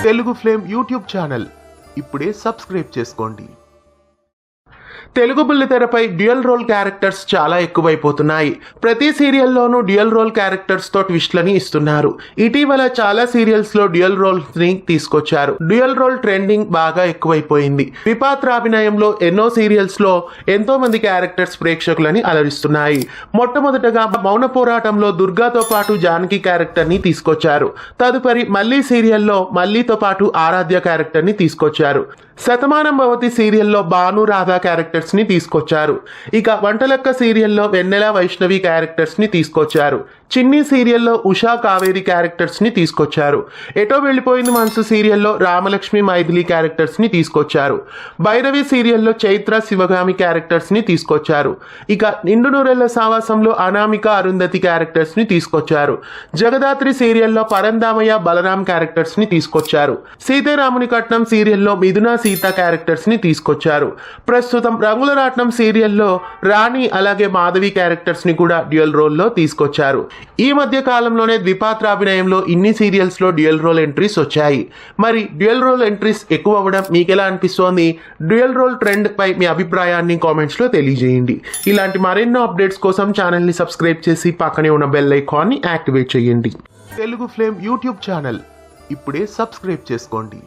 Telugu flame YouTube channel ఇప్పుడే subscribe చేసుకోండి. Telugu బుల్లితెరపై dual role characters చాలా ఎక్కువైపోతున్నాయి. ప్రతి సీరియల్లోనూ డ్యూయల్ రోల్ క్యారెక్టర్స్ తో ట్విస్ట్లని ఇస్తున్నారు. ఇటీవల చాలా సీరియల్స్ లో డ్యూయల్ రోల్స్ ని తీసుకొచ్చారు. డ్యూయల్ రోల్ ట్రెండింగ్ బాగా ఎక్కువైపోయింది. విపాత్రాభినయంలో ఎన్నో సీరియల్స్ లో ఎంతో మంది క్యారెక్టర్స్ ప్రేక్షకులని అలరిస్తున్నాయి. మొట్టమొదటగా మౌన పోరాటంలో దుర్గాతో పాటు జానకి క్యారెక్టర్ ని తీసుకొచ్చారు. తదుపరి మళ్ళీ సీరియల్లో మల్లీతో పాటు ఆరాధ్య క్యారెక్టర్ ని తీసుకొచ్చారు. శతమానం భవతి సీరియల్లో భాను రాధా క్యారెక్టర్స్ ని తీసుకొచ్చారు. ఇక వంటలక్క సీరియల్లో వెన్నెల వైష్ణవి క్యారెక్టర్స్ ని తీసుకొచ్చారు. చిన్ని సీరియల్లో ఉషా కావేరి క్యారెక్టర్స్ ని తీసుకొచ్చారు. ఎటో వెళ్ళిపోయింది మనసు సీరియల్లో రామలక్ష్మి మైథిలి క్యారెక్టర్స్ ని తీసుకొచ్చారు. భైరవి సీరియల్లో చైత్ర శివగామి క్యారెక్టర్స్ ని తీసుకొచ్చారు. ఇక నిండు నూరెళ్ల సావాసంలో అనామిక అరుంధతి క్యారెక్టర్స్ ని తీసుకొచ్చారు. జగదాత్రి సీరియల్లో పరందామయ్య బలరాం క్యారెక్టర్స్ ని తీసుకొచ్చారు. సీతారాముని కట్నం సీరియల్లో మిథున సీత క్యారెక్టర్స్ ని తీసుకొచ్చారు. ప్రస్తుతం రంగుల రాట్నం సీరియల్లో రాణి అలాగే మాధవి క్యారెక్టర్స్ ని కూడా డ్యూయల్ రోల్ లో తీసుకొచ్చారు. ఈ మధ్య కాలంలోనే ద్విపాత్రాభినయంలో ఇన్ని సీరియల్స్ లో డ్యూయల్ రోల్ ఎంట్రీస్ వచ్చాయి. మరి డ్యూయల్ రోల్ ఎంట్రీస్ ఎక్కువ అవ్వడం మీకు ఎలా అనిపిస్తోంది? డ్యూయల్ రోల్ ట్రెండ్ పై మీ అభిప్రాయాన్ని కామెంట్స్ లో తెలియజేయండి. ఇలాంటి మరెన్నో అప్డేట్స్ కోసం ఛానల్ ని సబ్స్క్రైబ్ చేసి పక్కనే ఉన్న బెల్ ఐకాన్ ని యాక్టివేట్ చేయండి. తెలుగు ఫ్లేమ్ యూట్యూబ్ ఛానల్ ఇప్పుడే సబ్స్క్రైబ్ చేసుకోండి.